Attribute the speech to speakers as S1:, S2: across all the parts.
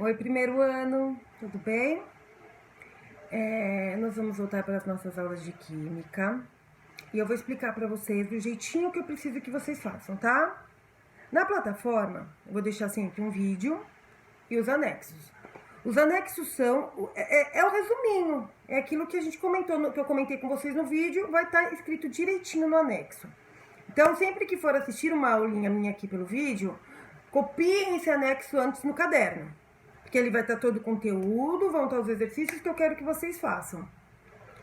S1: Oi, primeiro ano, tudo bem? Nós vamos voltar para as nossas aulas de química e eu vou explicar para vocês do jeitinho que eu preciso que vocês façam, tá? Na plataforma, eu vou deixar sempre um vídeo e os anexos. Os anexos são, o resuminho, é aquilo que a gente comentou, que eu comentei com vocês no vídeo, vai estar escrito direitinho no anexo. Então, sempre que for assistir uma aulinha minha aqui pelo vídeo, copiem esse anexo antes no caderno. Porque ele vai estar todo o conteúdo, vão estar os exercícios que eu quero que vocês façam.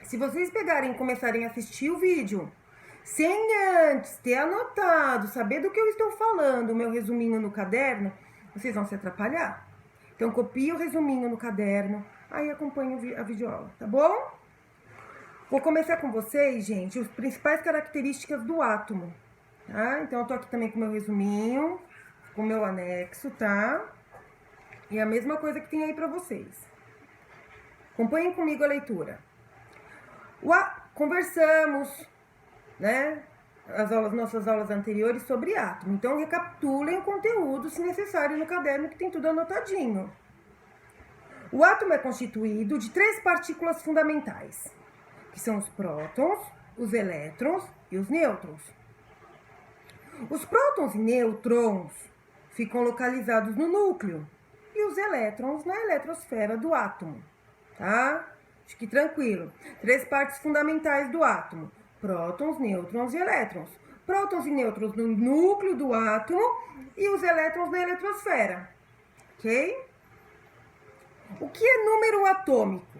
S1: Se vocês pegarem e começarem a assistir o vídeo, sem antes ter anotado, saber do que eu estou falando, o meu resuminho no caderno, vocês vão se atrapalhar. Então, copie o resuminho no caderno, aí acompanhe a videoaula, tá bom? Vou começar com vocês, gente, as principais características do átomo, tá? Então, eu tô aqui também com o meu resuminho, com o meu anexo, tá? E a mesma coisa que tem aí para vocês. Acompanhem comigo a leitura. Conversamos, né, nossas aulas anteriores sobre átomo. Então, recapitulem o conteúdo, se necessário, no caderno, que tem tudo anotadinho. O átomo é constituído de 3 partículas fundamentais, que são os prótons, os elétrons e os nêutrons. Os prótons e nêutrons ficam localizados no núcleo, e os elétrons na eletrosfera do átomo, tá? Fique tranquilo. 3 partes fundamentais do átomo: prótons, nêutrons e elétrons. Prótons e nêutrons no núcleo do átomo e os elétrons na eletrosfera, ok? O que é número atômico?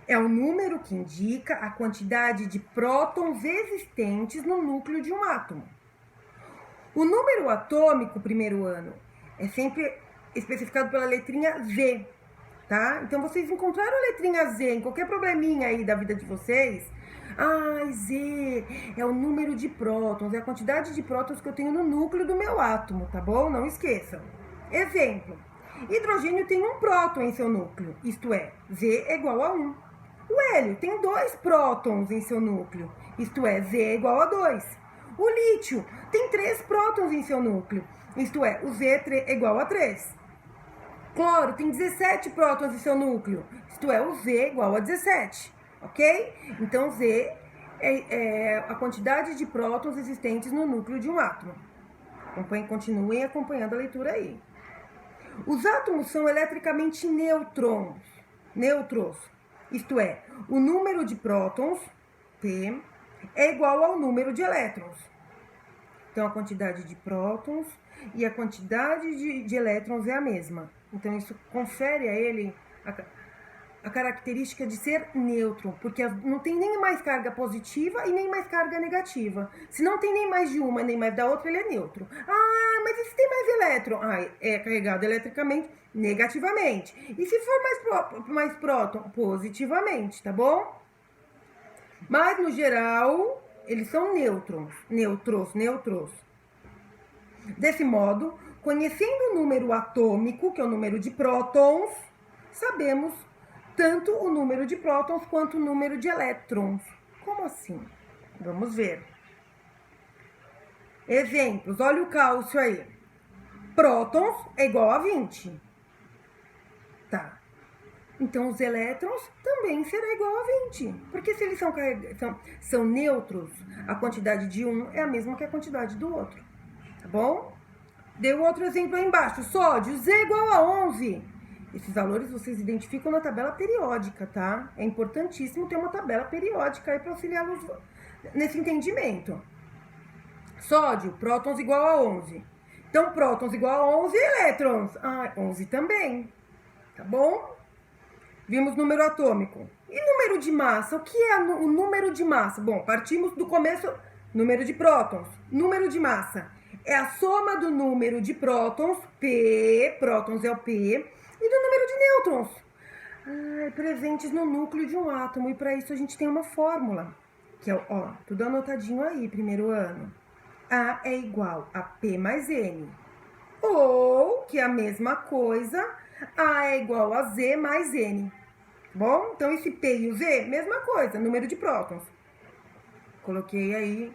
S1: É o número que indica a quantidade de prótons existentes no núcleo de um átomo. O número atômico, primeiro ano, é sempre especificado pela letrinha Z, tá? Então, vocês encontraram a letrinha Z em qualquer probleminha aí da vida de vocês, Z é o número de prótons, é a quantidade de prótons que eu tenho no núcleo do meu átomo, tá bom? Não esqueçam. Exemplo: hidrogênio tem 1 próton em seu núcleo, isto é, Z é igual a 1. O hélio tem 2 prótons em seu núcleo, isto é, Z é igual a 2. O lítio tem 3 prótons em seu núcleo, isto é, o Z é igual a 3. Cloro tem 17 prótons em seu núcleo, isto é, o Z é igual a 17, ok? Então, Z é a quantidade de prótons existentes no núcleo de um átomo. Continuem acompanhando a leitura aí. Os átomos são eletricamente neutros, isto é, o número de prótons, P, é igual ao número de elétrons. Então, a quantidade de prótons e a quantidade de elétrons é a mesma. Então, isso confere a ele a característica de ser neutro, porque não tem nem mais carga positiva e nem mais carga negativa. Se não tem nem mais de uma nem mais da outra, ele é neutro. Mas e se tem mais elétron? É carregado eletricamente negativamente. E se for mais próton? Positivamente, tá bom? Mas, no geral, eles são neutros. Desse modo, conhecendo o número atômico, que é o número de prótons, sabemos tanto o número de prótons quanto o número de elétrons. Como assim? Vamos ver. Exemplos, olha o cálcio aí. Prótons é igual a 20. Tá. Então, os elétrons também será igual a 20. Porque se eles são neutros, a quantidade de um é a mesma que a quantidade do outro. Tá bom? Dei um outro exemplo aí embaixo. Sódio, Z é igual a 11. Esses valores vocês identificam na tabela periódica, tá? É importantíssimo ter uma tabela periódica aí para auxiliá-los nesse entendimento. Sódio, prótons igual a 11. Então, prótons igual a 11 e elétrons. 11 também. Tá bom? Vimos número atômico. E número de massa? O que é o número de massa? Bom, partimos do começo, número de prótons. Número de massa é a soma do número de prótons, P, prótons é o P, e do número de nêutrons, presentes no núcleo de um átomo. E para isso a gente tem uma fórmula, que é, tudo anotadinho aí, primeiro ano. A é igual a P mais N. Ou, que é a mesma coisa, A é igual a Z mais N. Bom, então esse P e o Z, mesma coisa, número de prótons. Coloquei aí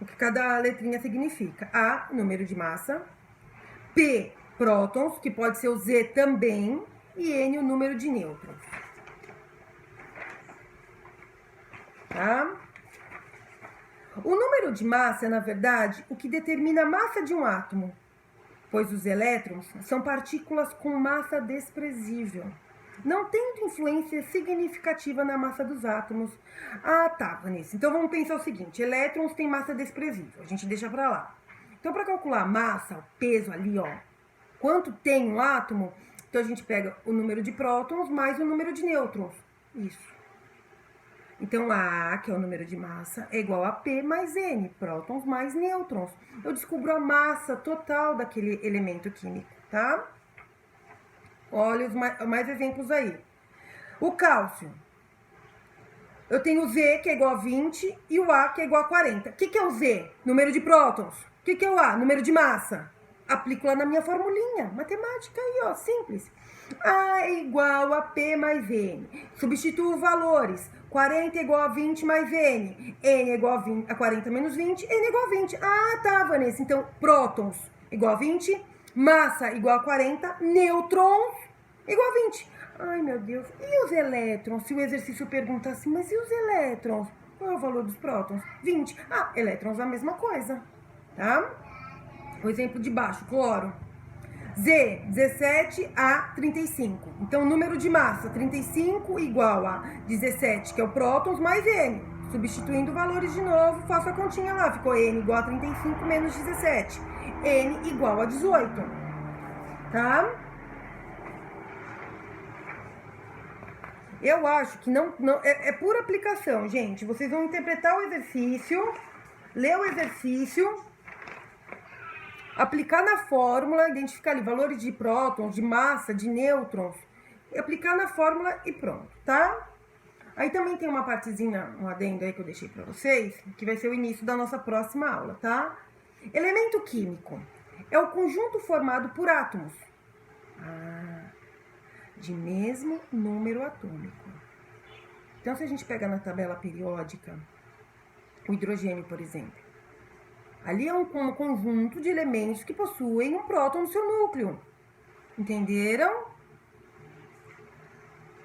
S1: o que cada letrinha significa. A, número de massa. P, prótons, que pode ser o Z também, e N o número de nêutrons. Tá? O número de massa é, na verdade, o que determina a massa de um átomo, pois os elétrons são partículas com massa desprezível, não tendo influência significativa na massa dos átomos. Ah, tá, Vanessa. Então vamos pensar o seguinte: elétrons têm massa desprezível, a gente deixa pra lá. Então, para calcular a massa, o peso ali, ó, quanto tem um átomo, então a gente pega o número de prótons mais o número de nêutrons. Isso. Então, A, que é o número de massa, é igual a P mais N, prótons mais nêutrons. Eu descubro a massa total daquele elemento químico, tá? Olha os mais exemplos aí. O cálcio. Eu tenho o Z, que é igual a 20, e o A, que é igual a 40. O que é o Z? Número de prótons. O que é o A? Número de massa. Aplico lá na minha formulinha. Matemática aí, ó, simples. A é igual a P mais N. Substituo valores. 40 é igual a 20 mais N. N é igual a 40 menos 20. N é igual a 20. Ah, tá, Vanessa. Então, prótons igual a 20. Massa igual a 40. Nêutrons igual a 20. Ai, meu Deus. E os elétrons? Se o exercício pergunta assim, mas e os elétrons? Qual é o valor dos prótons? 20. Ah, elétrons a mesma coisa, tá? O exemplo de baixo, cloro. Z, 17 a 35. Então, número de massa, 35 igual a 17, que é o prótons, mais N. Substituindo valores de novo, faço a continha lá. Ficou N igual a 35 menos 17. N igual a 18. Tá? Eu acho que não é pura aplicação, gente. Vocês vão interpretar o exercício, ler o exercício, aplicar na fórmula, identificar ali valores de prótons, de massa, de nêutrons, aplicar na fórmula e pronto, tá? Aí também tem uma partezinha, um adendo aí que eu deixei pra vocês, que vai ser o início da nossa próxima aula, tá? Elemento químico é o conjunto formado por átomos de mesmo número atômico. Então, se a gente pega na tabela periódica, o hidrogênio, por exemplo, ali é um conjunto de elementos que possuem um próton no seu núcleo. Entenderam?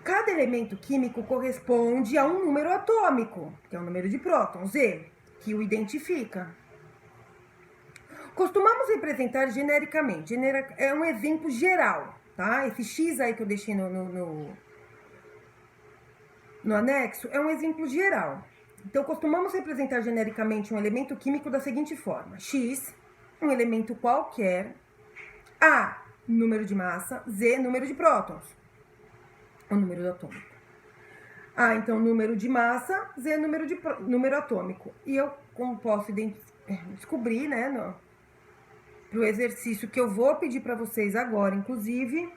S1: Cada elemento químico corresponde a um número atômico, que é o número de prótons, Z, que o identifica. Costumamos representar genericamente. É um exemplo geral, tá? Esse X aí que eu deixei no anexo é um exemplo geral. Então, costumamos representar genericamente um elemento químico da seguinte forma: X, um elemento qualquer, A, número de massa, Z, número de prótons, o número atômico. A, então, número de massa, Z, número atômico. E eu, como posso descobrir, né, para o exercício que eu vou pedir para vocês agora, inclusive,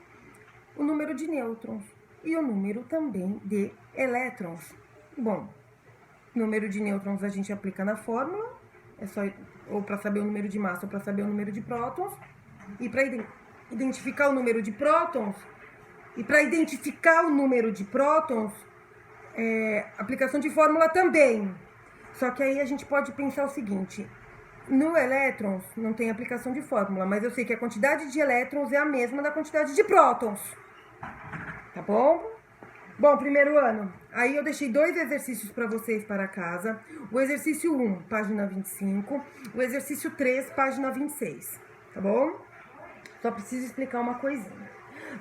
S1: o número de nêutrons e o número também de elétrons. Bom, número de nêutrons a gente aplica na fórmula, é só ou para saber o número de massa ou para saber o número de prótons. E para identificar o número de prótons, aplicação de fórmula também. Só que aí a gente pode pensar o seguinte: no elétrons não tem aplicação de fórmula, mas eu sei que a quantidade de elétrons é a mesma da quantidade de prótons. Tá bom? Bom, primeiro ano, aí eu deixei 2 exercícios para vocês para casa. O exercício 1, página 25. O exercício 3, página 26. Tá bom? Só preciso explicar uma coisinha.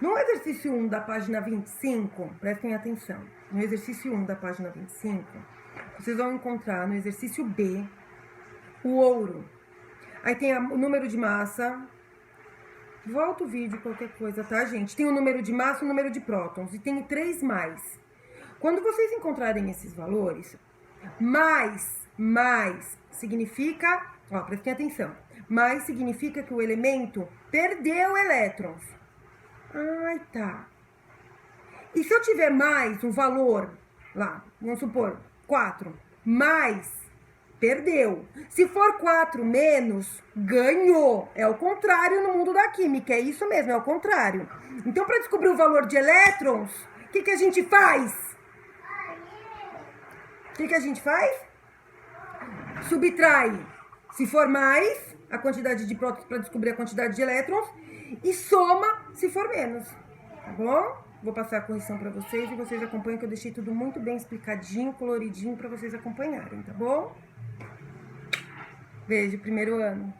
S1: No exercício 1 da página 25, prestem atenção. No exercício 1 da página 25, vocês vão encontrar no exercício B o ouro. Aí tem o número de massa. Volta o vídeo, qualquer coisa, tá, gente? Tem o número de massa e o número de prótons. E tem o 3 mais. Quando vocês encontrarem esses valores, mais significa... Ó, prestem atenção. Mais significa que o elemento perdeu elétrons. Ai, tá. E se eu tiver mais um valor lá, vamos supor, 4, mais... perdeu. Se for 4 menos, ganhou. É o contrário no mundo da química. É isso mesmo, é o contrário. Então, para descobrir o valor de elétrons, o que a gente faz? Subtrai. Se for mais, a quantidade de prótons para descobrir a quantidade de elétrons. e soma se for menos, tá bom? Vou passar a correção para vocês e vocês acompanham, que eu deixei tudo muito bem explicadinho, coloridinho para vocês acompanharem, tá bom? Beijo, primeiro ano.